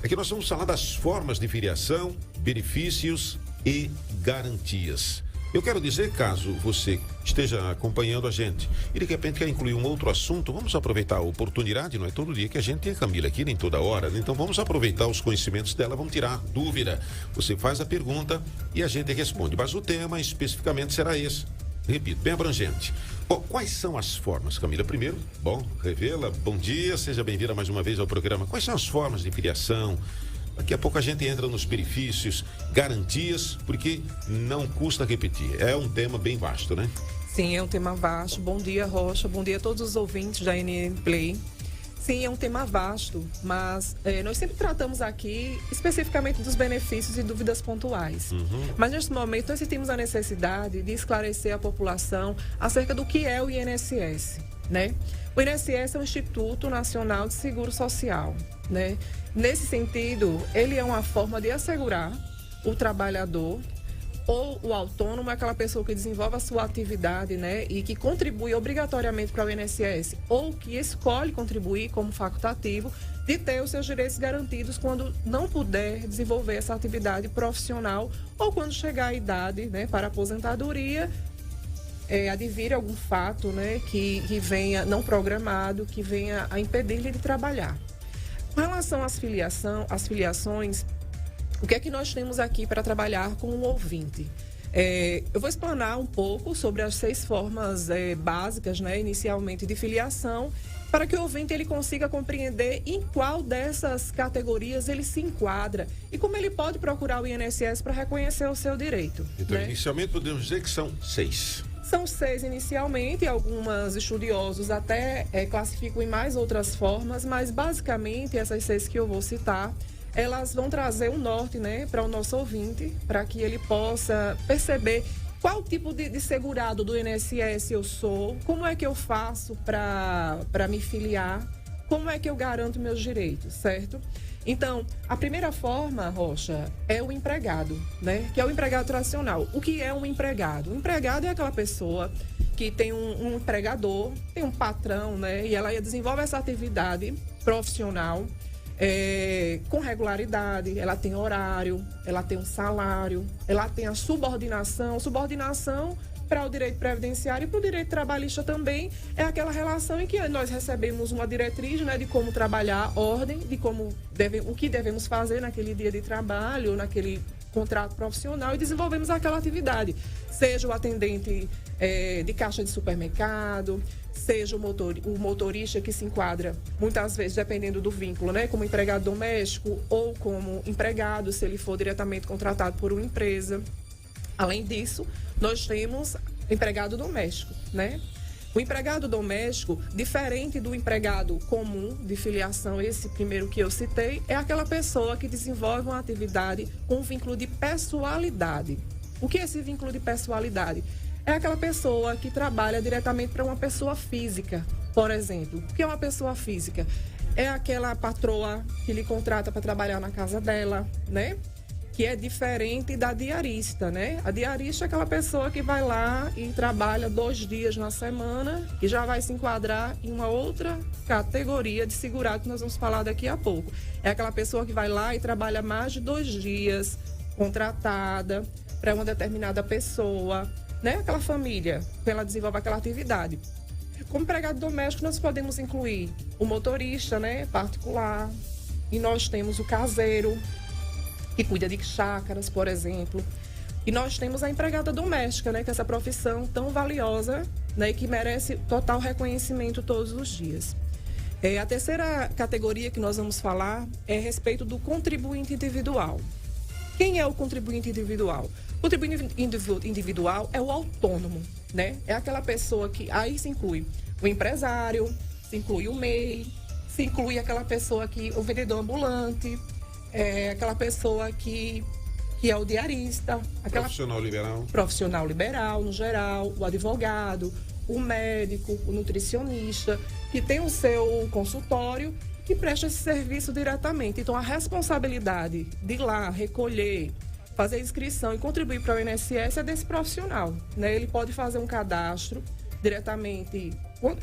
É que nós vamos falar das formas de filiação, benefícios e garantias. Eu quero dizer, caso você esteja acompanhando a gente e de repente quer incluir um outro assunto, vamos aproveitar a oportunidade, não é todo dia que a gente tem a Camila aqui, nem toda hora, então vamos aproveitar os conhecimentos dela, vamos tirar dúvida. Você faz a pergunta e a gente responde, mas o tema especificamente será esse. Repito, bem abrangente. Bom, quais são as formas, Camila? Primeiro, revela, bom dia, seja bem-vinda mais uma vez ao programa. Quais são as formas de filiação? Daqui a pouco a gente entra nos benefícios, garantias, porque não custa repetir. É um tema bem vasto, né? Sim, é um tema vasto. Bom dia, Rocha. Bom dia a todos os ouvintes da NN Play. Sim, é um tema vasto, mas nós sempre tratamos aqui especificamente dos benefícios e dúvidas pontuais. Mas neste momento nós sentimos a necessidade de esclarecer a população acerca do que é o INSS, né? O INSS é o Instituto Nacional de Seguro Social, né? Nesse sentido, ele é uma forma de assegurar o trabalhador ou o autônomo, aquela pessoa que desenvolve a sua atividade, né, e que contribui obrigatoriamente para o INSS ou que escolhe contribuir como facultativo, de ter os seus direitos garantidos quando não puder desenvolver essa atividade profissional ou quando chegar à idade, né, para aposentadoria, advir algum fato, né, que venha não programado, que venha a impedir-lhe de trabalhar. Com relação às filiações, o que é que nós temos aqui para trabalhar com o ouvinte? Eu vou explanar um pouco sobre as 6 formas básicas, né, inicialmente, de filiação, para que o ouvinte ele consiga compreender em qual dessas categorias ele se enquadra e como ele pode procurar o INSS para reconhecer o seu direito. Então, né? Inicialmente, podemos dizer que são 6. São 6 inicialmente, alguns estudiosos até classificam em mais outras formas, mas basicamente essas 6 que eu vou citar, elas vão trazer um norte, né, para o nosso ouvinte, para que ele possa perceber qual tipo de segurado do INSS eu sou, como é que eu faço para me filiar, como é que eu garanto meus direitos, certo? Então, a primeira forma, Rocha, é o empregado, né? Que é o empregado tradicional. O que é um empregado? O empregado é aquela pessoa que tem um empregador, tem um patrão, né? E ela desenvolve essa atividade profissional com regularidade, ela tem horário, ela tem um salário, ela tem a subordinação. Subordinação para o direito previdenciário e para o direito trabalhista também é aquela relação em que nós recebemos uma diretriz, né, de como trabalhar, ordem, de o que devemos fazer naquele dia de trabalho, naquele contrato profissional e desenvolvemos aquela atividade. Seja o atendente de caixa de supermercado, seja o motorista que se enquadra, muitas vezes, dependendo do vínculo, né, como empregado doméstico ou como empregado, se ele for diretamente contratado por uma empresa. Além disso, nós temos empregado doméstico, né? O empregado doméstico, diferente do empregado comum de filiação, esse primeiro que eu citei, é aquela pessoa que desenvolve uma atividade com um vínculo de pessoalidade. O que é esse vínculo de pessoalidade? É aquela pessoa que trabalha diretamente para uma pessoa física, por exemplo. O que é uma pessoa física? É aquela patroa que lhe contrata para trabalhar na casa dela, né? Que é diferente da diarista, né? A diarista é aquela pessoa que vai lá e trabalha 2 dias na semana e já vai se enquadrar em uma outra categoria de segurado que nós vamos falar daqui a pouco. É aquela pessoa que vai lá e trabalha mais de 2 dias, contratada para uma determinada pessoa, né? Aquela família, que ela desenvolve aquela atividade. Como empregado doméstico, nós podemos incluir o motorista, né? Particular, e nós temos o caseiro, que cuida de chácaras, por exemplo. E nós temos a empregada doméstica, né, que é essa profissão tão valiosa, né, e que merece total reconhecimento todos os dias. A terceira categoria que nós vamos falar é a respeito do contribuinte individual. Quem é o contribuinte individual? O contribuinte individual é o autônomo, né? É aquela pessoa que aí se inclui o empresário, se inclui o MEI, se inclui aquela pessoa que o vendedor ambulante, aquela pessoa que é o diarista. Profissional liberal, no geral, o advogado, o médico, o nutricionista, que tem o seu consultório e presta esse serviço diretamente. Então, a responsabilidade de ir lá, recolher, fazer inscrição e contribuir para o INSS é desse profissional, né? Ele pode fazer um cadastro diretamente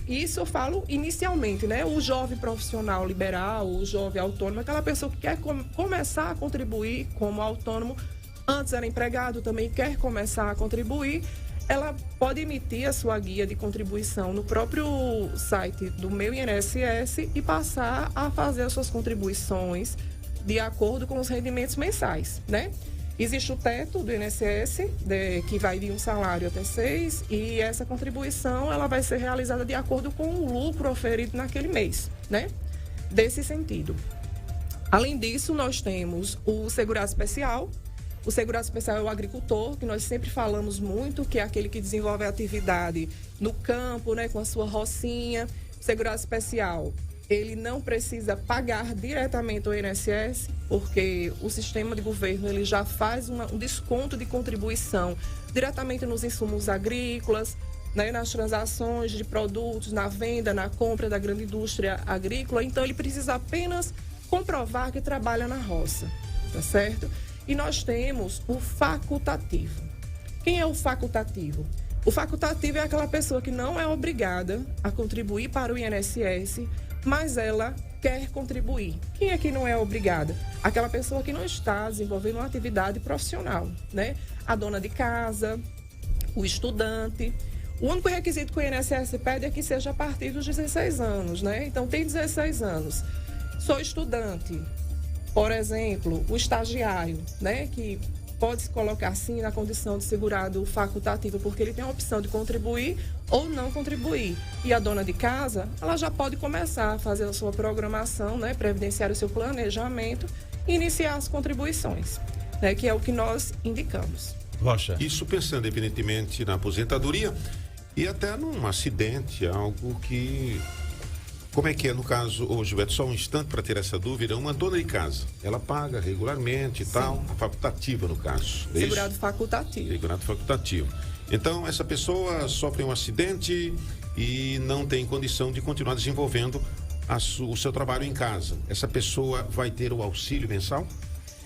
Isso eu falo inicialmente, né? O jovem profissional liberal, o jovem autônomo, aquela pessoa que quer começar a contribuir como autônomo, antes era empregado, também quer começar a contribuir, ela pode emitir a sua guia de contribuição no próprio site do Meu INSS e passar a fazer as suas contribuições de acordo com os rendimentos mensais, né? Existe o teto do INSS, que vai de um salário até 6, e essa contribuição ela vai ser realizada de acordo com o lucro oferido naquele mês, né? Desse sentido. Além disso, nós temos o segurado especial. O segurado especial é o agricultor, que nós sempre falamos muito, que é aquele que desenvolve a atividade no campo, né, com a sua rocinha. O segurado especial, ele não precisa pagar diretamente ao INSS, porque o sistema de governo ele já faz um desconto de contribuição diretamente nos insumos agrícolas, né, nas transações de produtos, na venda, na compra da grande indústria agrícola. Então, ele precisa apenas comprovar que trabalha na roça, tá certo? E nós temos o facultativo. Quem é o facultativo? O facultativo é aquela pessoa que não é obrigada a contribuir para o INSS, mas ela quer contribuir. Quem é que não é obrigada? Aquela pessoa que não está desenvolvendo uma atividade profissional, né? A dona de casa, o estudante. O único requisito que o INSS pede é que seja a partir dos 16 anos, né? Então, tem 16 anos. Sou estudante. Por exemplo, o estagiário, né? Que pode se colocar, sim, na condição de segurado facultativo, porque ele tem a opção de contribuir ou não contribuir. E a dona de casa, ela já pode começar a fazer a sua programação, né, previdenciar o seu planejamento e iniciar as contribuições, né, que é o que nós indicamos. Rocha. Isso pensando evidentemente na aposentadoria e até num acidente, algo que... Como é que é no caso, Gilberto, só um instante para ter essa dúvida, uma dona de casa, ela paga regularmente e tal, facultativa no caso. Segurado facultativo. Segurado facultativo. Então, essa pessoa sofre um acidente e não tem condição de continuar desenvolvendo o seu trabalho em casa. Essa pessoa vai ter o auxílio mensal?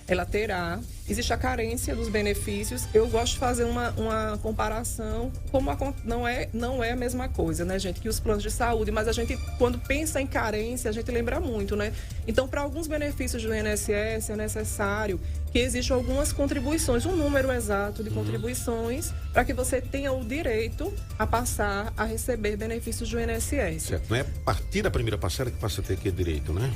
Ela terá. Existe a carência dos benefícios. Eu gosto de fazer uma comparação, como não é a mesma coisa, né, gente, que os planos de saúde, mas a gente, quando pensa em carência, a gente lembra muito, né? Então, para alguns benefícios do INSS, é necessário que existam algumas contribuições, um número exato de contribuições, para que você tenha o direito a passar a receber benefícios do INSS. Certo. Não é a partir da primeira parcela que passa a ter aquele direito, né?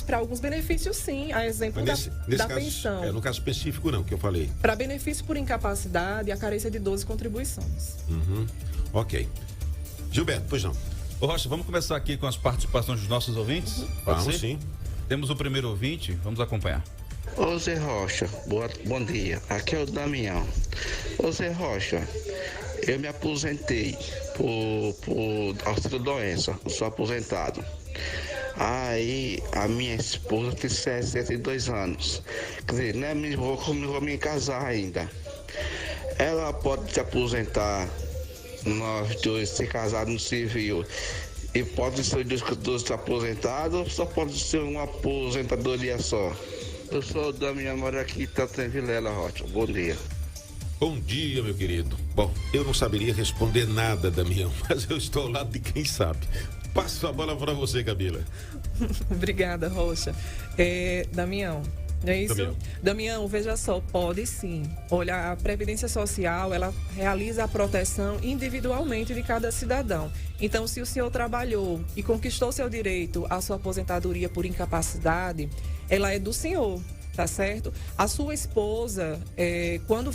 Para alguns benefícios, sim. A exemplo nesse da caso, pensão. No caso específico, não, que eu falei. Para benefício por incapacidade, a carência de 12 contribuições. Ok. Gilberto, pois não. Ô Rocha, vamos começar aqui com as participações dos nossos ouvintes? Pode Vamos ser? sim. Temos o primeiro ouvinte, vamos acompanhar. Ô Zé Rocha, bom dia, aqui é o Damião. Ô Zé Rocha, eu me aposentei por auxílio doença, sou aposentado. Aí a minha esposa tem 62 anos, quer dizer, né, vou me casar ainda. Ela pode se aposentar, nós dois se casar no civil, e pode ser os dois aposentados ou só pode ser uma aposentadoria só? Eu sou o Damião, moro aqui, tanto em Vilela, Rocha. Bom dia. Bom dia, meu querido. Bom, eu não saberia responder nada, Damião, mas eu estou ao lado de quem sabe. Passo a bola para você, Camila. Obrigada, Rocha. Damião, não é isso? Damião, veja só, pode sim. Olha, a Previdência Social, ela realiza a proteção individualmente de cada cidadão. Então, se o senhor trabalhou e conquistou seu direito à sua aposentadoria por incapacidade, ela é do senhor, tá certo? A sua esposa, quando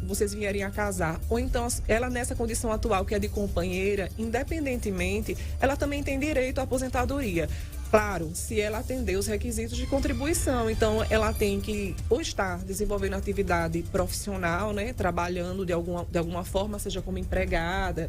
vocês vierem a casar, ou então ela nessa condição atual que é de companheira, independentemente, ela também tem direito à aposentadoria. Claro, se ela atender os requisitos de contribuição. Então, ela tem que ou estar desenvolvendo atividade profissional, né? Trabalhando de alguma forma, seja como empregada,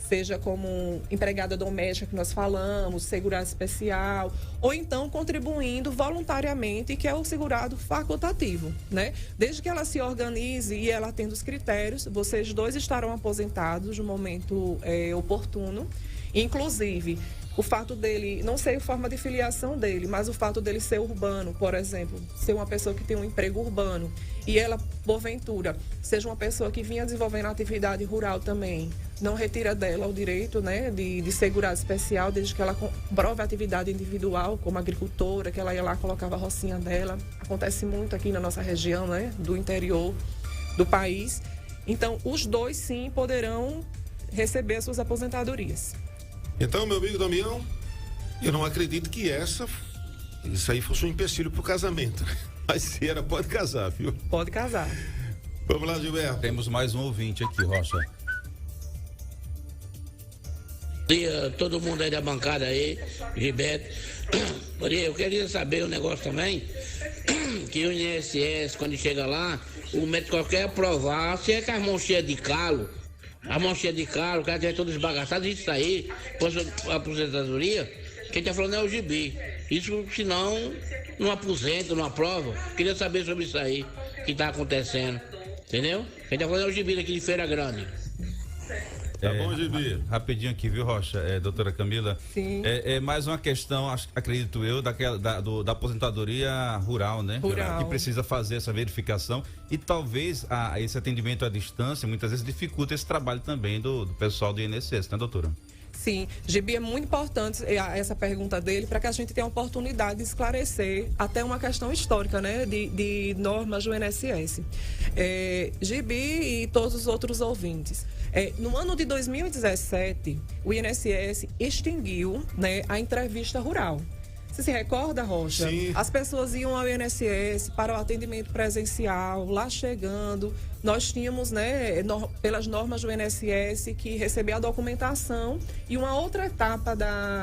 seja como empregada doméstica que nós falamos, segurado especial, ou então contribuindo voluntariamente, que é o segurado facultativo, né? Desde que ela se organize e ela atenda os critérios, vocês dois estarão aposentados no momento oportuno. Inclusive, O fato dele, não sei a forma de filiação dele, mas o fato dele ser urbano, por exemplo, ser uma pessoa que tem um emprego urbano e ela, porventura, seja uma pessoa que vinha desenvolvendo atividade rural também, não retira dela o direito, né, de segurado especial, desde que ela comprove a atividade individual, como agricultora, que ela ia lá, colocava a rocinha dela. Acontece muito aqui na nossa região, né, do interior do país. Então, os dois, sim, poderão receber as suas aposentadorias. Então, meu amigo Damião, eu não acredito que isso aí fosse um empecilho pro casamento. Mas se era, pode casar, viu? Pode casar. Vamos lá, Gilberto. Temos mais um ouvinte aqui, Rocha. Bom dia, todo mundo aí da bancada aí, Gilberto. Eu queria saber um negócio também, que o INSS, quando chega lá, o médico quer provar se é com as mãos cheias de calo, o cara tiver todo esbagaçado, isso aí, a aposentadoria, quem tá falando é o gibi. Isso, senão, não aposenta, não aprova. Queria saber sobre isso aí, que tá acontecendo, entendeu? Quem tá falando é o gibi aqui de Feira Grande. Tá bom, Gibi? Rapidinho aqui, viu, Rocha? Doutora Camila? Sim. É mais uma questão, acredito eu, da aposentadoria rural, né? Rural. Que precisa fazer essa verificação e talvez esse atendimento à distância muitas vezes dificulta esse trabalho também do pessoal do INSS, né, doutora? Sim, Gibi, é muito importante essa pergunta dele para que a gente tenha a oportunidade de esclarecer até uma questão histórica, né, de normas do INSS. Gibi e todos os outros ouvintes. No ano de 2017, o INSS extinguiu, né, a entrevista rural. Você se recorda, Rocha? Sim. As pessoas iam ao INSS para o atendimento presencial, lá chegando. Nós tínhamos, né, pelas normas do INSS, que receber a documentação. E uma outra etapa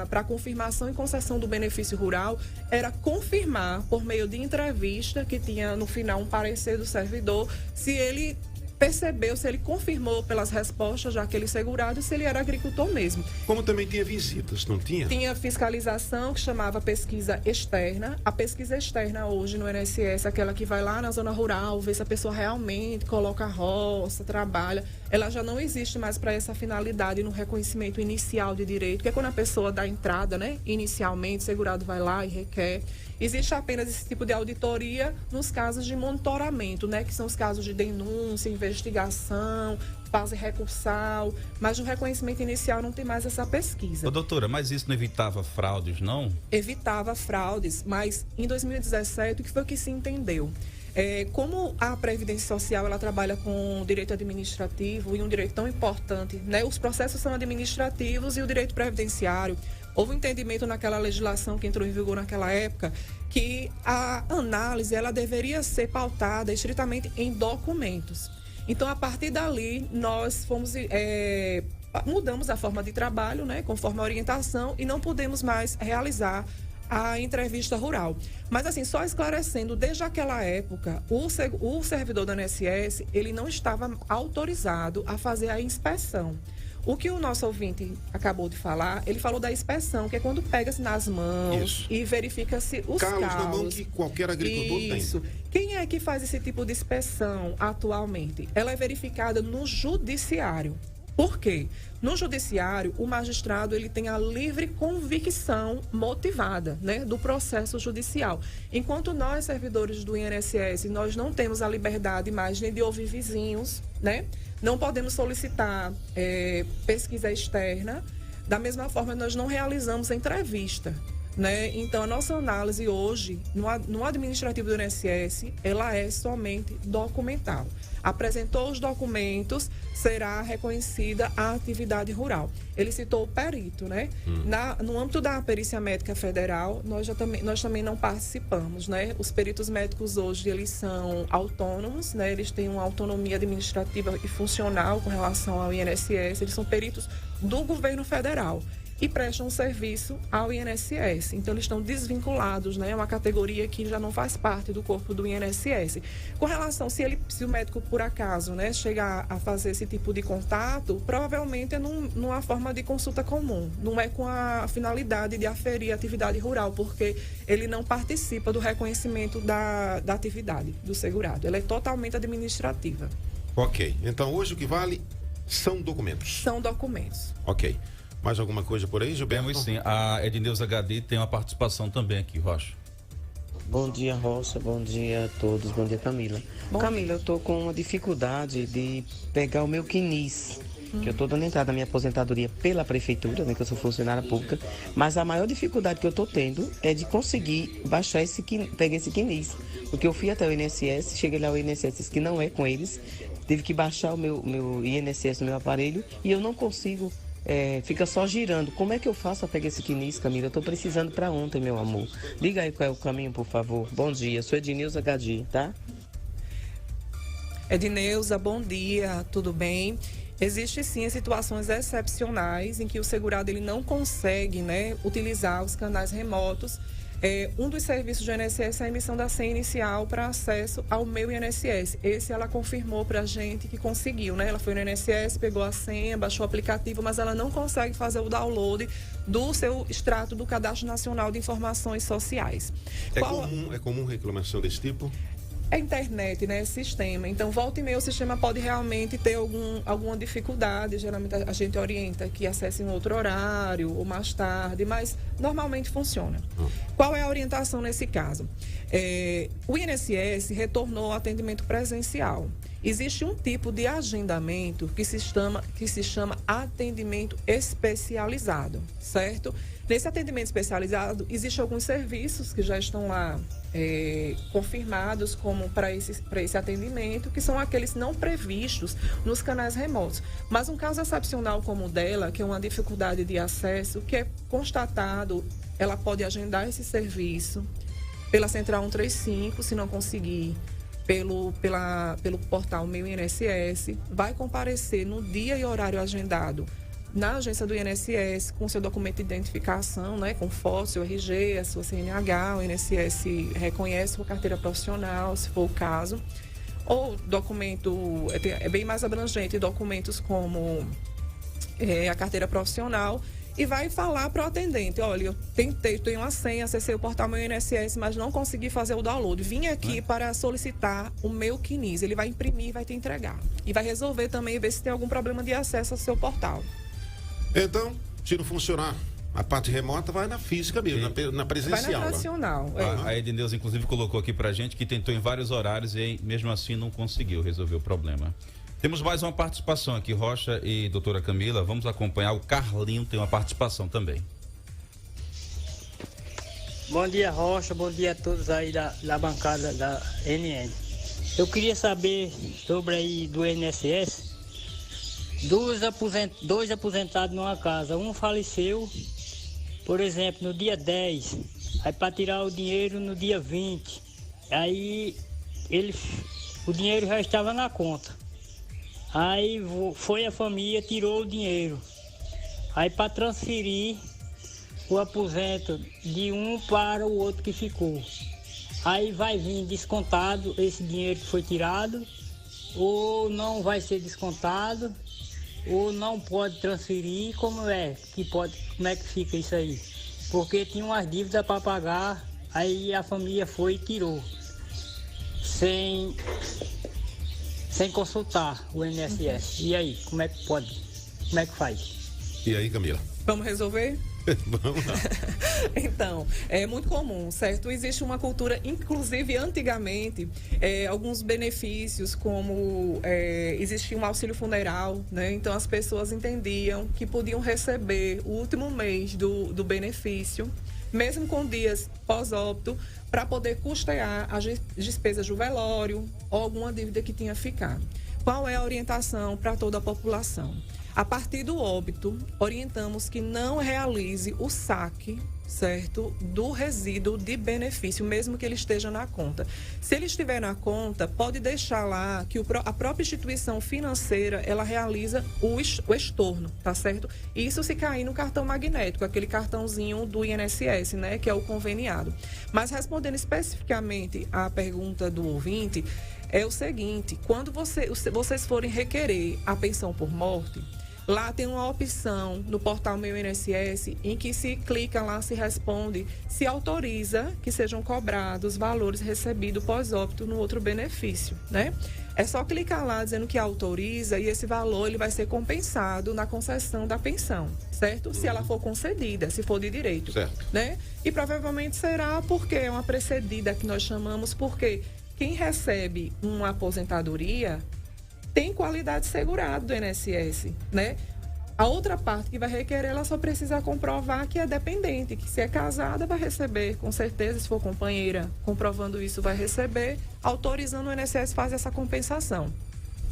para confirmação e concessão do benefício rural era confirmar, por meio de entrevista, que tinha no final um parecer do servidor, se ele percebeu, se ele confirmou pelas respostas daquele segurado, se ele era agricultor mesmo. Como também tinha visitas, não tinha? Tinha fiscalização, que chamava pesquisa externa. A pesquisa externa hoje no INSS, aquela que vai lá na zona rural, ver se a pessoa realmente coloca a roça, trabalha, ela já não existe mais para essa finalidade no reconhecimento inicial de direito, que é quando a pessoa dá entrada, né? Inicialmente, o segurado vai lá e requer. Existe apenas esse tipo de auditoria nos casos de monitoramento, né? Que são os casos de denúncia, investigação, fase recursal, mas no reconhecimento inicial não tem mais essa pesquisa. Doutora, mas isso não evitava fraudes, não? Evitava fraudes, mas em 2017, o que foi que se entendeu? Como a Previdência Social ela trabalha com direito administrativo e um direito tão importante, né? Os processos são administrativos e o direito previdenciário. Houve um entendimento naquela legislação que entrou em vigor naquela época que a análise ela deveria ser pautada estritamente em documentos. Então, a partir dali, nós mudamos a forma de trabalho, né, conforme a orientação, e não podemos mais realizar a entrevista rural. Mas, assim, só esclarecendo, desde aquela época, o servidor do INSS, ele não estava autorizado a fazer a inspeção. O que o nosso ouvinte acabou de falar, ele falou da inspeção, que é quando pega-se nas mãos e verifica-se os calos. Na mão que qualquer agricultor tem. Isso. Quem é que faz esse tipo de inspeção atualmente? Ela é verificada no judiciário. Por quê? No judiciário, o magistrado ele tem a livre convicção motivada, né, do processo judicial. Enquanto nós, servidores do INSS, nós não temos a liberdade mais nem de ouvir vizinhos, né? Não podemos solicitar pesquisa externa. Da mesma forma, nós não realizamos entrevista, né? Então, a nossa análise hoje, no administrativo do INSS, ela é somente documental. Apresentou os documentos, será reconhecida a atividade rural. Ele citou o perito, né? No âmbito da perícia médica federal, nós também não participamos, né? Os peritos médicos hoje, eles são autônomos, né? Eles têm uma autonomia administrativa e funcional com relação ao INSS, eles são peritos do governo federal e prestam serviço ao INSS. Então, eles estão desvinculados, né? É uma categoria que já não faz parte do corpo do INSS. Com relação, se o médico, por acaso, né, chegar a fazer esse tipo de contato, provavelmente é numa forma de consulta comum. Não é com a finalidade de aferir a atividade rural, porque ele não participa do reconhecimento da atividade do segurado. Ela é totalmente administrativa. Ok. Então, hoje o que vale são documentos. São documentos. Ok. Mais alguma coisa por aí, Gilberto? Temos sim. A Edneuza Gadi tem uma participação também aqui, Rocha. Bom dia, Rocha. Bom dia a todos. Bom dia, Camila. Camila, eu tô com uma dificuldade de pegar o meu quinis, que eu tô dando entrada na minha aposentadoria pela prefeitura, né, que eu sou funcionária pública, mas a maior dificuldade que eu tô tendo é de conseguir baixar pegar esse quinis, porque eu fui até o INSS, cheguei lá o INSS disse que não é com eles, tive que baixar o meu INSS no meu aparelho e eu não consigo. Fica só girando. Como é que eu faço para pegar esse quinis, Camila? Eu tô precisando para ontem, meu amor. Diga aí qual é o caminho, por favor. Bom dia, sou Edneuza Gadi, tá? Edneuza, bom dia, tudo bem? Existe sim situações excepcionais em que o segurado ele não consegue, né, utilizar os canais remotos. Um dos serviços do INSS é a emissão da senha inicial para acesso ao meu INSS. Esse ela confirmou para a gente que conseguiu, né? Ela foi no INSS, pegou a senha, baixou o aplicativo, mas ela não consegue fazer o download do seu extrato do Cadastro Nacional de Informações Sociais. É comum reclamação desse tipo? É internet, né? Sistema. Então, volta e meia, o sistema pode realmente ter alguma dificuldade. Geralmente, a gente orienta que acesse em outro horário ou mais tarde, mas normalmente funciona. Qual é a orientação nesse caso? O INSS retornou ao atendimento presencial. Existe um tipo de agendamento que se chama atendimento especializado, certo? Nesse atendimento especializado, existem alguns serviços que já estão lá confirmados como para esse atendimento, que são aqueles não previstos nos canais remotos. Mas um caso excepcional como o dela, que é uma dificuldade de acesso, que é constatado, ela pode agendar esse serviço pela Central 135, se não conseguir pelo portal Meu INSS, vai comparecer no dia e horário agendado na agência do INSS com seu documento de identificação, né, com foto, seu RG, a sua CNH, o INSS reconhece sua carteira profissional, se for o caso, ou documento, é bem mais abrangente, documentos como a carteira profissional, e vai falar para o atendente, olha, eu tenho a senha, acessei o portal Meu INSS, mas não consegui fazer o download. Vim aqui para solicitar o meu quinis. Ele vai imprimir e vai te entregar. E vai resolver também, ver se tem algum problema de acesso ao seu portal. Então, se não funcionar a parte remota, vai na física mesmo, na presencial. Vai na nacional. A Edneuza, inclusive, colocou aqui pra gente que tentou em vários horários e mesmo assim não conseguiu resolver o problema. Temos mais uma participação aqui, Rocha e doutora Camila. Vamos acompanhar. O Carlinho tem uma participação também. Bom dia, Rocha. Bom dia a todos aí da bancada da NN. Eu queria saber sobre aí do INSS. Dois aposentados numa casa. Um faleceu, por exemplo, no dia 10. Aí para tirar o dinheiro no dia 20. Aí o dinheiro já estava na conta. Aí foi a família, tirou o dinheiro. Aí para transferir o aposento de um para o outro que ficou. Aí vai vir descontado esse dinheiro que foi tirado, ou não vai ser descontado, ou não pode transferir. Como é que fica isso aí? Porque tinha umas dívidas para pagar, aí a família foi e tirou. Sem consultar o INSS. E aí, como é que pode? Como é que faz? E aí, Camila? Vamos resolver? Vamos lá. Então, é muito comum, certo? Existe uma cultura, inclusive antigamente, alguns benefícios, como existia um auxílio funeral, né? Então as pessoas entendiam que podiam receber o último mês do benefício, mesmo com dias pós-óbito, para poder custear as despesas do velório ou alguma dívida que tinha ficado. Qual é a orientação para toda a população? A partir do óbito, orientamos que não realize o saque, certo, do resíduo de benefício, mesmo que ele esteja na conta. Se ele estiver na conta, pode deixar lá que a própria instituição financeira, ela realiza o estorno, tá certo? Isso se cair no cartão magnético, aquele cartãozinho do INSS, né, que é o conveniado. Mas respondendo especificamente à pergunta do ouvinte, é o seguinte: quando vocês forem requerer a pensão por morte, Lá tem uma opção no portal Meu INSS em que se clica lá, se responde, se autoriza que sejam cobrados valores recebidos pós-óbito no outro benefício, né? É só clicar lá dizendo que autoriza e esse valor ele vai ser compensado na concessão da pensão, certo? Se ela for concedida, se for de direito, certo, né? E provavelmente será porque é uma precedida que nós chamamos, porque quem recebe uma aposentadoria tem qualidade segurada do INSS, né? A outra parte que vai requerer, ela só precisa comprovar que é dependente, que se é casada vai receber, com certeza, se for companheira, comprovando isso vai receber, autorizando o INSS faz essa compensação.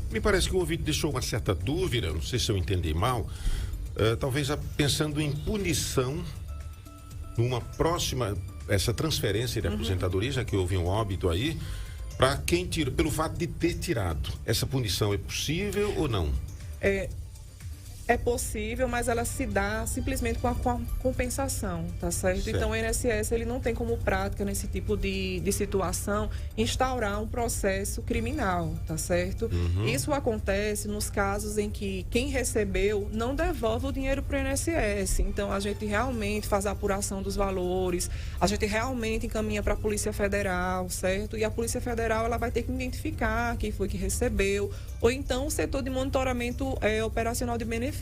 Me parece que o ouvinte deixou uma certa dúvida, não sei se eu entendi mal, talvez pensando em punição numa próxima, essa transferência de aposentadoria, já que houve um óbito aí, para quem tira, pelo fato de ter tirado. Essa punição é possível ou não? É possível, mas ela se dá simplesmente com a compensação, tá certo? Então, o INSS ele não tem como prática, nesse tipo de situação, instaurar um processo criminal, tá certo? Isso acontece nos casos em que quem recebeu não devolve o dinheiro para o INSS. Então, a gente realmente faz a apuração dos valores, a gente realmente encaminha para a Polícia Federal, certo? E a Polícia Federal ela vai ter que identificar quem foi que recebeu, ou então o setor de monitoramento operacional de benefício.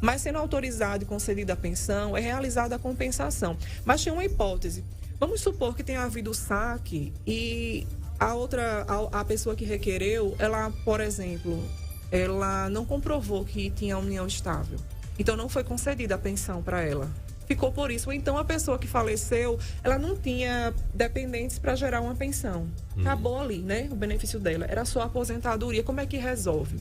Mas sendo autorizado e concedida a pensão, é realizada a compensação. Mas tinha uma hipótese. Vamos supor que tenha havido o saque e a pessoa que requereu, ela, por exemplo, ela não comprovou que tinha união estável. Então não foi concedida a pensão para ela. Ficou por isso. Ou então a pessoa que faleceu, ela não tinha dependentes para gerar uma pensão. Acabou ali, né? O benefício dela. Era só a aposentadoria. Como é que resolve?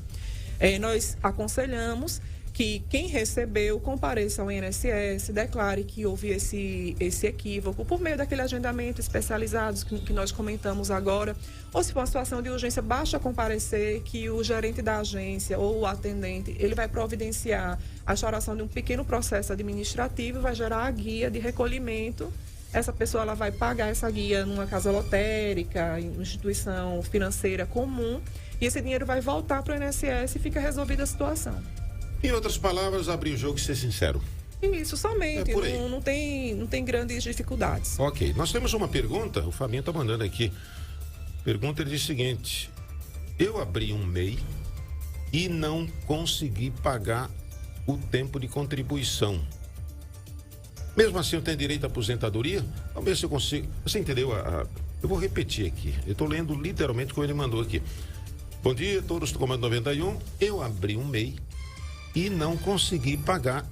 Nós aconselhamos que quem recebeu compareça ao INSS, declare que houve esse equívoco por meio daquele agendamento especializado que nós comentamos agora, ou se for uma situação de urgência, basta comparecer que o gerente da agência ou o atendente, ele vai providenciar a instauração de um pequeno processo administrativo, vai gerar a guia de recolhimento. Essa pessoa ela vai pagar essa guia numa casa lotérica, em instituição financeira comum, e esse dinheiro vai voltar para o INSS e fica resolvida a situação. Em outras palavras, abrir o jogo e ser sincero. Isso, somente. Não tem grandes dificuldades. Ok. Nós temos uma pergunta, o Fabinho está mandando aqui. Pergunta, ele diz o seguinte: eu abri um MEI e não consegui pagar o tempo de contribuição. Mesmo assim, eu tenho direito à aposentadoria? Vamos ver se eu consigo. Você entendeu? Eu vou repetir aqui. Eu estou lendo literalmente como ele mandou aqui. Bom dia, todos do Comando 91. Eu abri um MEI e não consegui pagar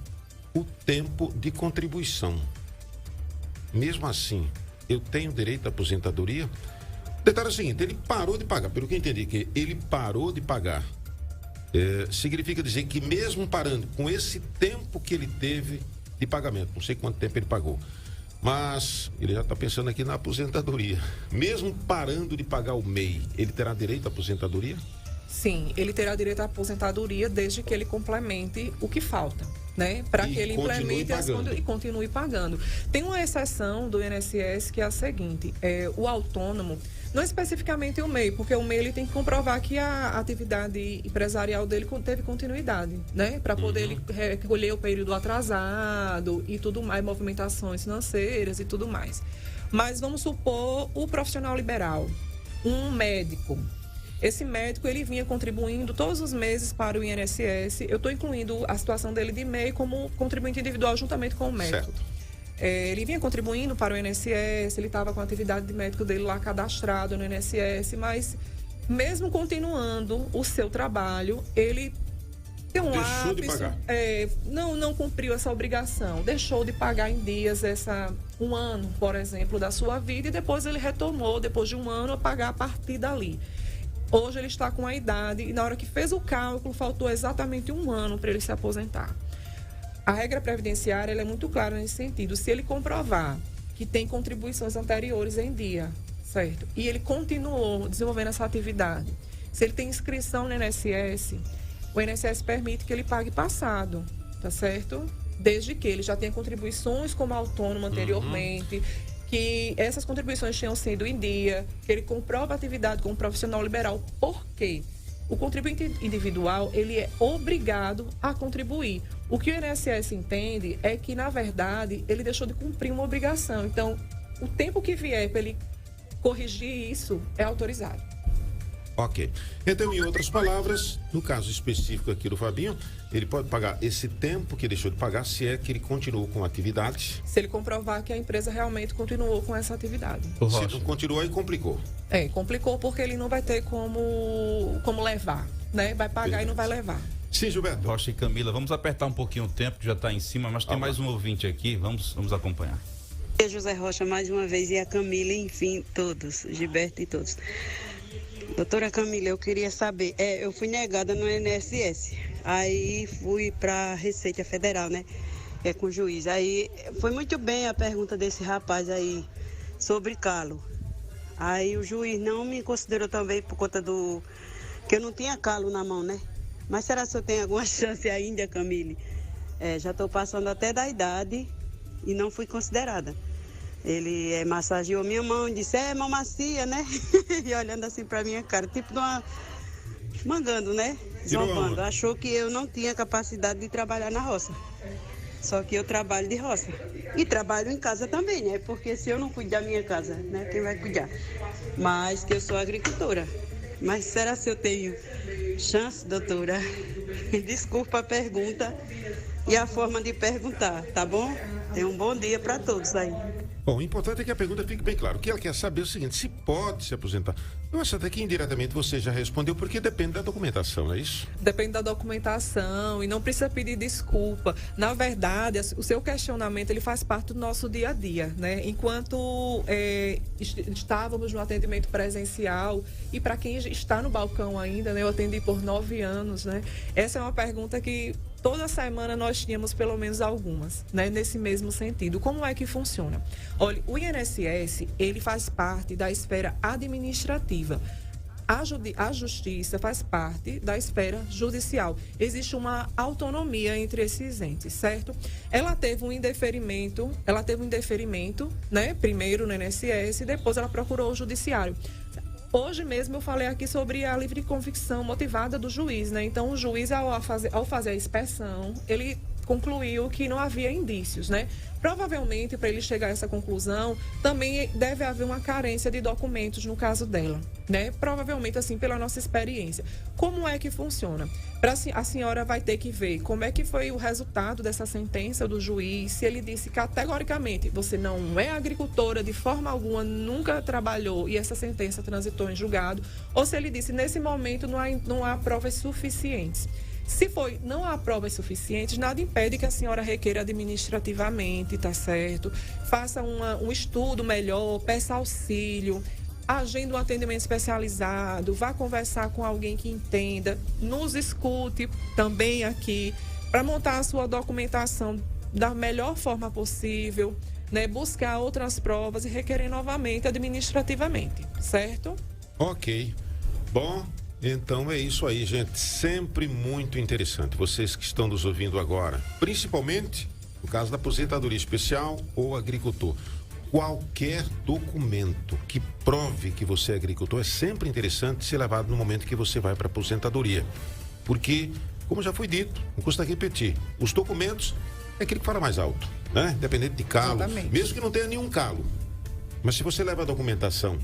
o tempo de contribuição. Mesmo assim, eu tenho direito à aposentadoria? Detalhe é o seguinte, ele parou de pagar. Pelo que eu entendi, que ele parou de pagar. Significa dizer que mesmo parando com esse tempo que ele teve de pagamento, não sei quanto tempo ele pagou, mas ele já está pensando aqui na aposentadoria. Mesmo parando de pagar o MEI, ele terá direito à aposentadoria? Sim, ele terá direito à aposentadoria desde que ele complemente o que falta, né? Para que ele implemente e continue pagando. Tem uma exceção do INSS que é a seguinte: o autônomo, não especificamente o MEI, porque o MEI ele tem que comprovar que a atividade empresarial dele teve continuidade, né? Para poder ele recolher o período atrasado e tudo mais, movimentações financeiras e tudo mais. Mas vamos supor o profissional liberal, um médico. Esse médico, ele vinha contribuindo todos os meses para o INSS. Eu estou incluindo a situação dele de MEI como contribuinte individual juntamente com o médico. Ele vinha contribuindo para o INSS, ele estava com a atividade de médico dele lá cadastrado no INSS, mas mesmo continuando o seu trabalho, ele tem um deixou de pagar. Não cumpriu essa obrigação, deixou de pagar em dias um ano, por exemplo, da sua vida, e depois ele retomou, depois de um ano, a pagar a partir dali. Hoje ele está com a idade e na hora que fez o cálculo, faltou exatamente um ano para ele se aposentar. A regra previdenciária ela é muito clara nesse sentido. Se ele comprovar que tem contribuições anteriores em dia, certo? E ele continuou desenvolvendo essa atividade. Se ele tem inscrição no INSS, o INSS permite que ele pague passado, tá certo? Desde que ele já tenha contribuições como autônomo anteriormente, que essas contribuições tinham sido em dia, que ele comprova a atividade como profissional liberal. Por quê? O contribuinte individual, ele é obrigado a contribuir. O que o INSS entende é que, na verdade, ele deixou de cumprir uma obrigação. Então, o tempo que vier para ele corrigir isso é autorizado. Ok. Então, em outras palavras, no caso específico aqui do Fabinho, ele pode pagar esse tempo que deixou de pagar, se é que ele continuou com a atividade. Se ele comprovar que a empresa realmente continuou com essa atividade. Se não continuou, aí complicou. Complicou porque ele não vai ter como levar, né? Vai pagar e não vai levar. Sim, Gilberto. Rocha e Camila, vamos apertar um pouquinho o tempo, que já está em cima, mas tem mais um ouvinte aqui, vamos acompanhar. José Rocha, mais uma vez, e a Camila, enfim, todos, Gilberto e todos. Doutora Camila, eu queria saber, eu fui negada no INSS, aí fui para a Receita Federal, né, com o juiz. Aí foi muito bem a pergunta desse rapaz aí sobre calo. Aí o juiz não me considerou também por conta que eu não tinha calo na mão, né? Mas será que eu tenho alguma chance ainda, Camille? Já estou passando até da idade e não fui considerada. Ele massageou minha mão e disse, mão macia, né? E olhando assim pra minha cara, tipo de uma... mangando, né? Zombando. Achou que eu não tinha capacidade de trabalhar na roça. Só que eu trabalho de roça. E trabalho em casa também, né? Porque se eu não cuidar da minha casa, né? Quem vai cuidar? Mas que eu sou agricultora. Mas será se eu tenho chance, doutora? Desculpa a pergunta e a forma de perguntar, tá bom? Tenha um bom dia para todos aí. Bom, o importante é que a pergunta fique bem clara. O que ela quer saber é o seguinte, se pode se aposentar. Eu acho até que indiretamente você já respondeu, porque depende da documentação, não é isso? Depende da documentação e não precisa pedir desculpa. Na verdade, o seu questionamento, ele faz parte do nosso dia a dia, né? Enquanto estávamos no atendimento presencial, e para quem está no balcão ainda, né? Eu atendi por 9 anos, né? Essa é uma pergunta que toda semana nós tínhamos pelo menos algumas, né? Nesse mesmo sentido. Como é que funciona? Olha, o INSS, ele faz parte da esfera administrativa. A justiça faz parte da esfera judicial. Existe uma autonomia entre esses entes, certo? Ela teve um indeferimento, né? Primeiro no INSS, depois ela procurou o judiciário. Hoje mesmo eu falei aqui sobre a livre convicção motivada do juiz, né? Então, o juiz, ao fazer a inspeção, ele concluiu que não havia indícios, né? Provavelmente, para ele chegar a essa conclusão, também deve haver uma carência de documentos no caso dela, né? Provavelmente, assim, pela nossa experiência. Como é que funciona? A senhora vai ter que ver como é que foi o resultado dessa sentença do juiz, se ele disse categoricamente, você não é agricultora de forma alguma, nunca trabalhou e essa sentença transitou em julgado, ou se ele disse, nesse momento não há provas suficientes. Se não há provas suficientes, nada impede que a senhora requeira administrativamente, tá certo? Faça um estudo melhor, peça auxílio, agende um atendimento especializado, vá conversar com alguém que entenda, nos escute também aqui, para montar a sua documentação da melhor forma possível, né? Buscar outras provas e requerer novamente administrativamente, certo? Ok. Bom... Então é isso aí, gente. Sempre muito interessante. Vocês que estão nos ouvindo agora, principalmente no caso da aposentadoria especial ou agricultor. Qualquer documento que prove que você é agricultor é sempre interessante ser levado no momento que você vai para a aposentadoria. Porque, como já foi dito, não custa repetir, os documentos é aquele que fala mais alto, né? Independente de calo, exatamente. Mesmo que não tenha nenhum calo. Mas se você leva a documentação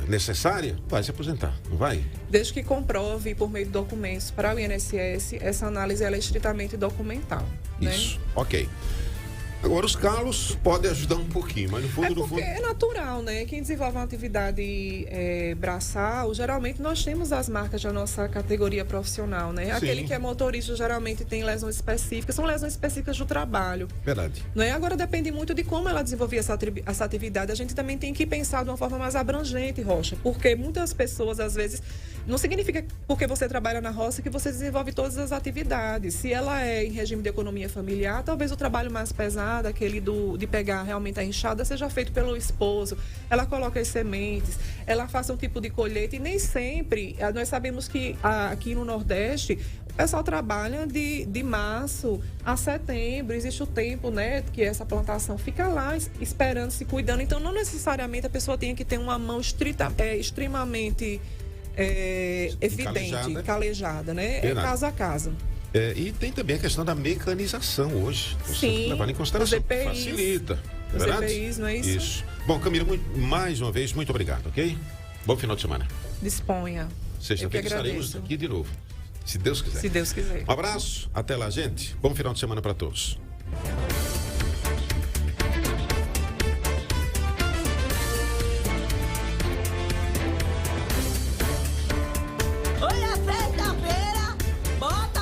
necessária, vai se aposentar, não vai? Desde que comprove por meio de documentos para o INSS, essa análise ela é estritamente documental. Isso, né? Ok. Agora, os calos podem ajudar um pouquinho, mas no fundo... É natural, né? Quem desenvolve uma atividade braçal, geralmente nós temos as marcas da nossa categoria profissional, né? Sim. Aquele que é motorista geralmente tem lesões específicas, são lesões específicas do trabalho. Verdade. Não é? Agora depende muito de como ela desenvolver essa atividade. A gente também tem que pensar de uma forma mais abrangente, Rocha, porque muitas pessoas, às vezes... Não significa porque você trabalha na roça que você desenvolve todas as atividades. Se ela é em regime de economia familiar, talvez o trabalho mais pesado, aquele de pegar realmente a enxada, seja feito pelo esposo. Ela coloca as sementes, ela faça um tipo de colheita e nem sempre, nós sabemos que aqui no Nordeste, o pessoal trabalha de março a setembro, existe o tempo, né, que essa plantação fica lá esperando, se cuidando. Então, não necessariamente a pessoa tem que ter uma mão extremamente evidente, calejada, né? É casa a casa. E tem também a questão da mecanização hoje. Você tem que levar em consideração. Os EPIs, facilita. Os verdade? EPIs, não é isso? Isso. Bom, Camila, mais uma vez, muito obrigado, ok? Bom final de semana. Disponha. Sexta-feira estaremos aqui de novo. Se Deus quiser. Se Deus quiser. Um abraço, até lá, gente. Bom final de semana para todos.